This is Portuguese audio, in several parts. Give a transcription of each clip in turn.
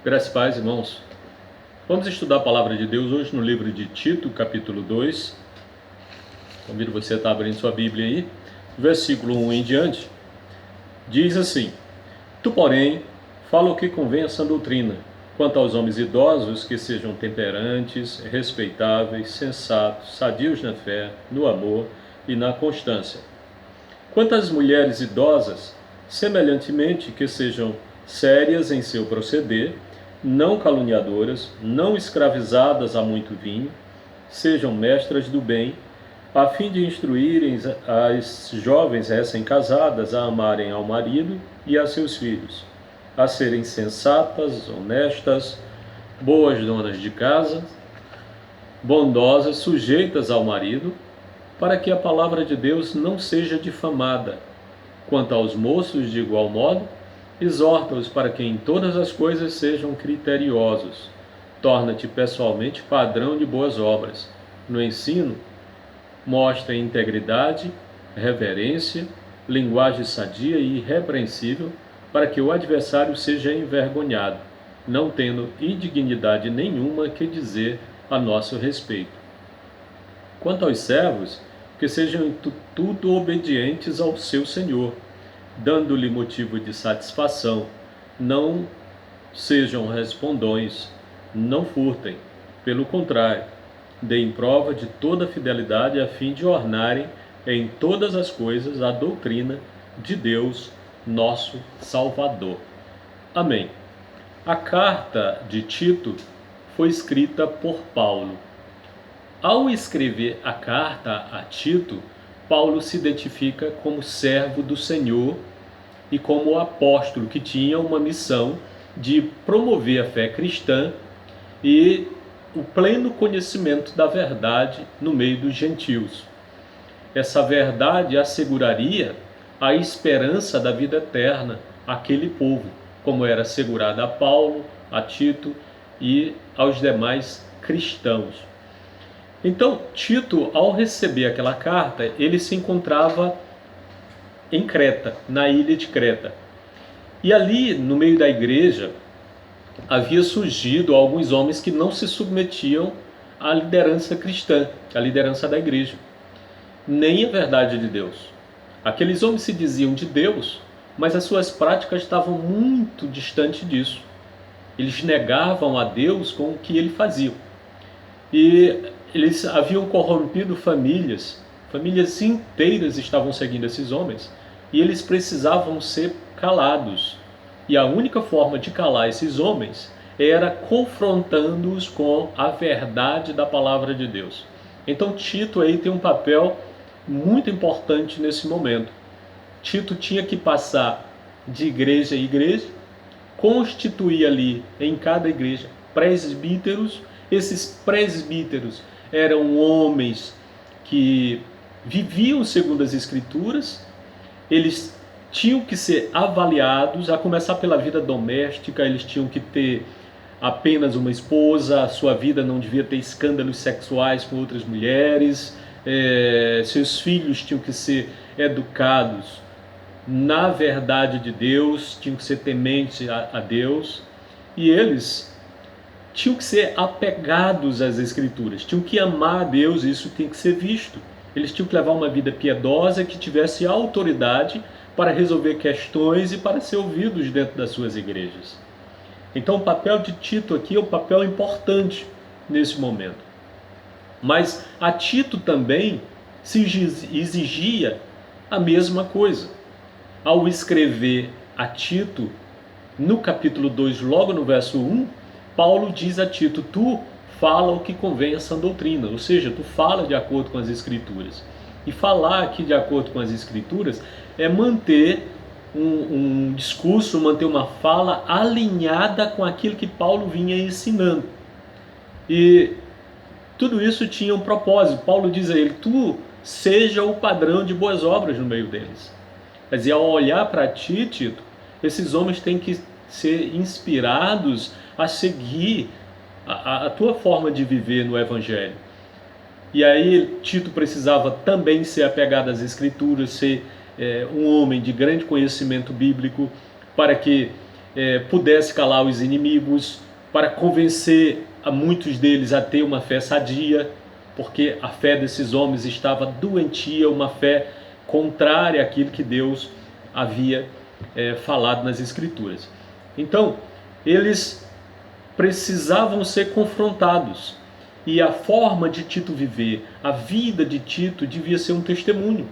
Graças e paz, irmãos. Vamos estudar a palavra de Deus hoje no livro de Tito, capítulo 2. Convido você a estar abrindo sua Bíblia aí. Versículo 1 em diante. Diz assim: Tu, porém, fala o que convém a sã doutrina, quanto aos homens idosos, que sejam temperantes, respeitáveis, sensatos, sadios na fé, no amor e na constância. Quanto às mulheres idosas, semelhantemente, que sejam sérias em seu proceder, não caluniadoras, não escravizadas a muito vinho, sejam mestras do bem, a fim de instruírem as jovens recém-casadas a amarem ao marido e a seus filhos, a serem sensatas, honestas, boas donas de casa, bondosas, sujeitas ao marido, para que a palavra de Deus não seja difamada. Quanto aos moços, de igual modo, exorta-os para que em todas as coisas sejam criteriosos. Torna-te pessoalmente padrão de boas obras. No ensino, mostra integridade, reverência, linguagem sadia e irrepreensível, para que o adversário seja envergonhado, não tendo indignidade nenhuma que dizer a nosso respeito. Quanto aos servos, que sejam em tudo obedientes ao seu Senhor, dando-lhe motivo de satisfação, não sejam respondões, não furtem, pelo contrário, deem prova de toda fidelidade a fim de ornarem em todas as coisas a doutrina de Deus, nosso Salvador. Amém. A carta de Tito foi escrita por Paulo. Ao escrever a carta a Tito, Paulo se identifica como servo do Senhor e como apóstolo que tinha uma missão de promover a fé cristã e o pleno conhecimento da verdade no meio dos gentios. Essa verdade asseguraria a esperança da vida eterna àquele povo, como era assegurada a Paulo, a Tito e aos demais cristãos. Então, Tito, ao receber aquela carta, ele se encontrava em Creta, na ilha de Creta. E ali, no meio da igreja, havia surgido alguns homens que não se submetiam à liderança cristã, à liderança da igreja, nem à verdade de Deus. Aqueles homens se diziam de Deus, mas as suas práticas estavam muito distantes disso. Eles negavam a Deus com o que ele fazia. E eles haviam corrompido famílias inteiras estavam seguindo esses homens, e eles precisavam ser calados. E a única forma de calar esses homens era confrontando-os com a verdade da palavra de Deus. Então Tito aí tem um papel muito importante nesse momento. Tito tinha que passar de igreja em igreja, constituir ali em cada igreja presbíteros. Esses presbíteros eram homens que viviam segundo as Escrituras, eles tinham que ser avaliados, a começar pela vida doméstica, eles tinham que ter apenas uma esposa, a sua vida não devia ter escândalos sexuais com outras mulheres, seus filhos tinham que ser educados na verdade de Deus, tinham que ser tementes a Deus, e eles tinham que ser apegados às Escrituras, tinham que amar a Deus, isso tem que ser visto. Eles tinham que levar uma vida piedosa, que tivesse autoridade para resolver questões e para ser ouvidos dentro das suas igrejas. Então o papel de Tito aqui é um papel importante nesse momento. Mas a Tito também se exigia a mesma coisa. Ao escrever a Tito, no capítulo 2, logo no verso 1, Paulo diz a Tito: tu fala o que convém a sã doutrina, ou seja, tu fala de acordo com as Escrituras. E falar aqui de acordo com as Escrituras é manter um discurso, manter uma fala alinhada com aquilo que Paulo vinha ensinando. E tudo isso tinha um propósito. Paulo diz a ele: tu seja o padrão de boas obras no meio deles. Quer dizer, ao olhar para ti, Tito, esses homens têm que ser inspirados a seguir a tua forma de viver no Evangelho. E aí Tito precisava também ser apegado às Escrituras, ser um homem de grande conhecimento bíblico, para que pudesse calar os inimigos, para convencer a muitos deles a ter uma fé sadia, porque a fé desses homens estava doentia, uma fé contrária àquilo que Deus havia falado nas Escrituras. Então, eles precisavam ser confrontados, e a forma de Tito viver, a vida de Tito devia ser um testemunho.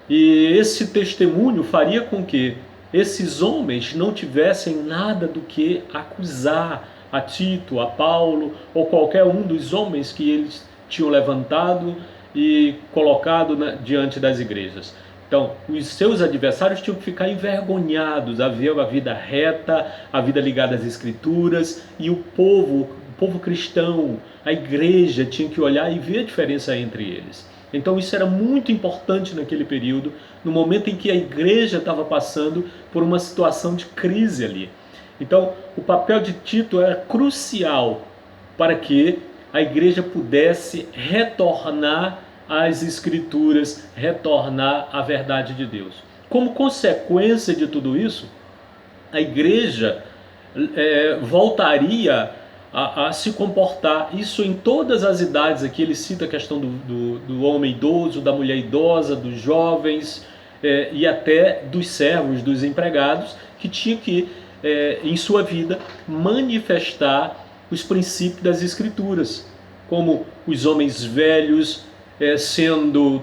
E esse testemunho faria com que esses homens não tivessem nada do que acusar a Tito, a Paulo ou qualquer um dos homens que eles tinham levantado e colocado diante das igrejas. Então, os seus adversários tinham que ficar envergonhados a ver a vida reta, a vida ligada às Escrituras, e o povo cristão, a igreja, tinha que olhar e ver a diferença entre eles. Então isso era muito importante naquele período, no momento em que a igreja estava passando por uma situação de crise ali. Então o papel de Tito era crucial para que a igreja pudesse retornar às Escrituras, retornar à verdade de Deus. Como consequência de tudo isso, a igreja voltaria a se comportar, isso em todas as idades. Aqui ele cita a questão do homem idoso, da mulher idosa, dos jovens e até dos servos, dos empregados, que tinham que, em sua vida, manifestar os princípios das Escrituras, como os homens velhos sendo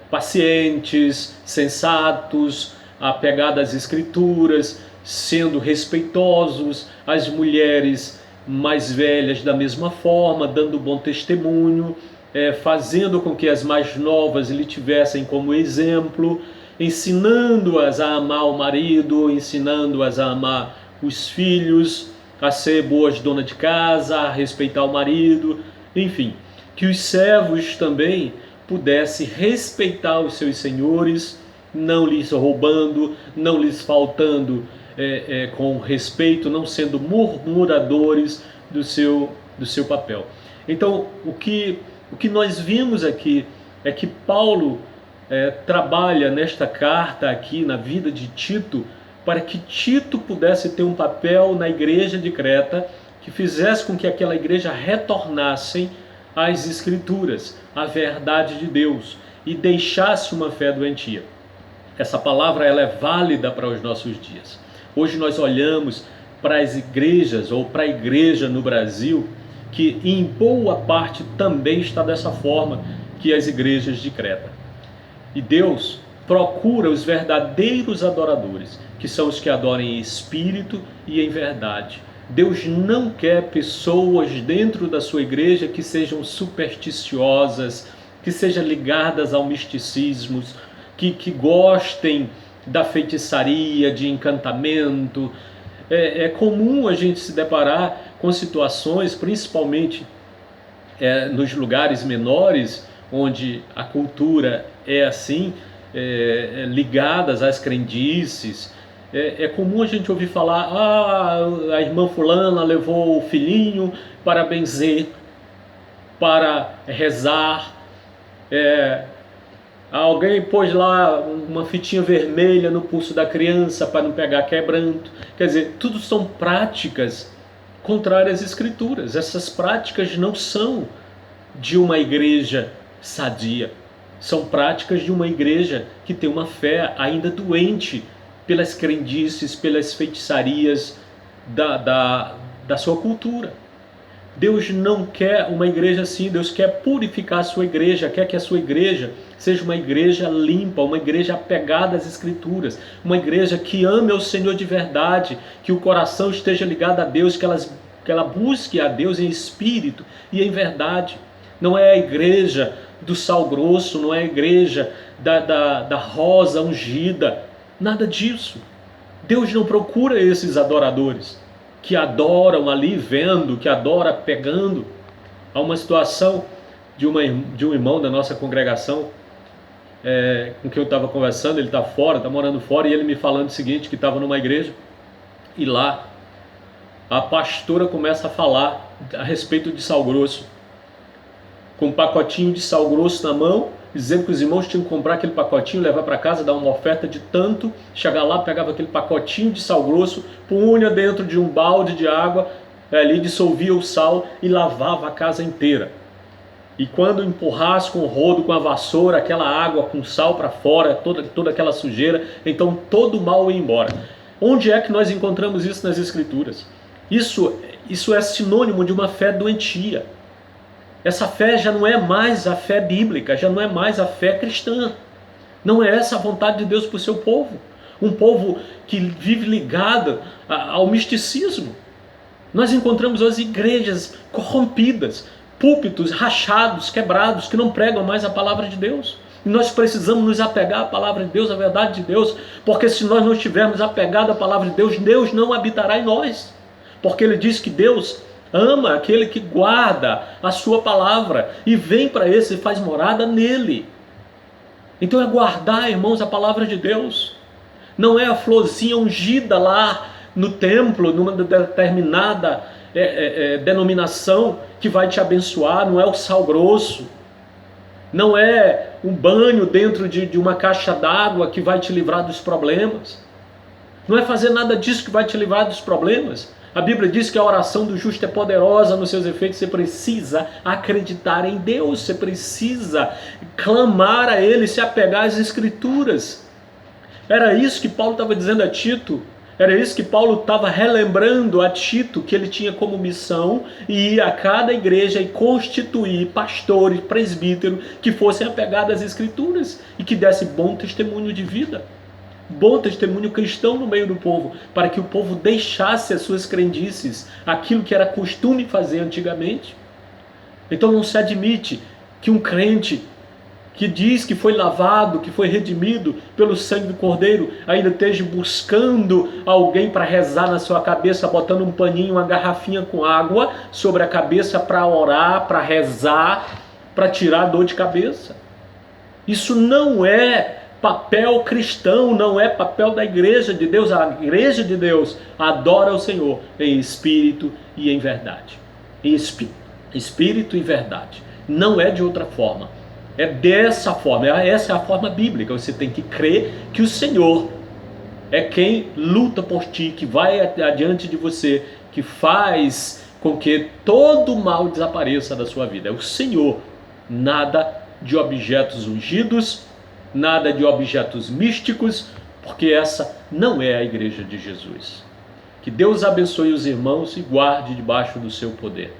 pacientes, sensatos, apegados às Escrituras, sendo respeitosos, as mulheres mais velhas da mesma forma, dando bom testemunho, fazendo com que as mais novas lhe tivessem como exemplo, ensinando-as a amar o marido, ensinando-as a amar os filhos, a ser boas donas de casa, a respeitar o marido, enfim, que os servos também pudessem respeitar os seus senhores, não lhes roubando, não lhes faltando com respeito, não sendo murmuradores do seu papel. Então, o que nós vimos aqui é que Paulo trabalha nesta carta aqui na vida de Tito, para que Tito pudesse ter um papel na igreja de Creta, que fizesse com que aquela igreja retornasse às Escrituras, à verdade de Deus, e deixasse uma fé doentia. Essa palavra ela é válida para os nossos dias. Hoje nós olhamos para as igrejas, ou para a igreja no Brasil, que em boa parte também está dessa forma que as igrejas de Creta. E Deus procura os verdadeiros adoradores, que são os que adoram em espírito e em verdade. Deus não quer pessoas dentro da sua igreja que sejam supersticiosas, que sejam ligadas ao misticismo, que gostem da feitiçaria, de encantamento. É comum a gente se deparar com situações, principalmente nos lugares menores, onde a cultura é assim, ligadas às crendices. É comum a gente ouvir falar: a irmã fulana levou o filhinho para benzer, para rezar, alguém pôs lá uma fitinha vermelha no pulso da criança para não pegar quebranto. Quer dizer, tudo são práticas contrárias às Escrituras. Essas práticas não são de uma igreja sadia, são práticas de uma igreja que tem uma fé ainda doente pelas crendices, pelas feitiçarias da sua cultura. Deus não quer uma igreja assim. Deus quer purificar a sua igreja, quer que a sua igreja seja uma igreja limpa, uma igreja apegada às Escrituras, uma igreja que ame ao Senhor de verdade, que o coração esteja ligado a Deus, que ela busque a Deus em espírito e em verdade. Não é a igreja do sal grosso, não é a igreja da rosa ungida, nada disso. Deus não procura esses adoradores que adoram ali vendo, que adoram pegando. Há uma situação de um irmão da nossa congregação com quem eu estava conversando. Ele está fora, está morando fora, e ele me falando o seguinte, que estava numa igreja, e lá a pastora começa a falar a respeito de sal grosso, com um pacotinho de sal grosso na mão, dizendo que os irmãos tinham que comprar aquele pacotinho, levar para casa, dar uma oferta de tanto, chegar lá, pegava aquele pacotinho de sal grosso, punha dentro de um balde de água, ali dissolvia o sal e lavava a casa inteira. E quando empurrasse com o rodo, com a vassoura, aquela água com sal para fora, toda aquela sujeira, então todo o mal ia embora. Onde é que nós encontramos isso nas Escrituras? Isso é sinônimo de uma fé doentia. Essa fé já não é mais a fé bíblica, já não é mais a fé cristã. Não é essa a vontade de Deus para o seu povo. Um povo que vive ligado ao misticismo. Nós encontramos as igrejas corrompidas, púlpitos rachados, quebrados, que não pregam mais a palavra de Deus. E nós precisamos nos apegar à palavra de Deus, à verdade de Deus, porque se nós não estivermos apegados à palavra de Deus, Deus não habitará em nós. Porque ele diz que Deus ama aquele que guarda a sua palavra e vem para esse e faz morada nele. Então é guardar, irmãos, a palavra de Deus. Não é a florzinha ungida lá no templo, numa determinada denominação que vai te abençoar, não é o sal grosso, não é um banho dentro de uma caixa d'água que vai te livrar dos problemas, não é fazer nada disso que vai te livrar dos problemas. A Bíblia diz que a oração do justo é poderosa nos seus efeitos. Você precisa acreditar em Deus, você precisa clamar a Ele, se apegar às Escrituras. Era isso que Paulo estava dizendo a Tito. Era isso que Paulo estava relembrando a Tito, que ele tinha como missão ir a cada igreja e constituir pastores, presbíteros, que fossem apegados às Escrituras e que dessem bom testemunho de vida, bom testemunho cristão no meio do povo, para que o povo deixasse as suas crendices, aquilo que era costume fazer antigamente. Então não se admite que um crente que diz que foi lavado, que foi redimido pelo sangue do Cordeiro, ainda esteja buscando alguém para rezar na sua cabeça, botando um paninho, uma garrafinha com água sobre a cabeça para orar, para rezar, para tirar a dor de cabeça. Isso não é papel cristão, não é papel da igreja de Deus. A igreja de Deus adora o Senhor em espírito e em verdade. Em espírito e verdade. Não é de outra forma. É dessa forma, essa é a forma bíblica. Você tem que crer que o Senhor é quem luta por ti, que vai adiante de você, que faz com que todo o mal desapareça da sua vida. É o Senhor, nada de objetos ungidos, nada de objetos místicos, porque essa não é a igreja de Jesus. Que Deus abençoe os irmãos e guarde debaixo do seu poder.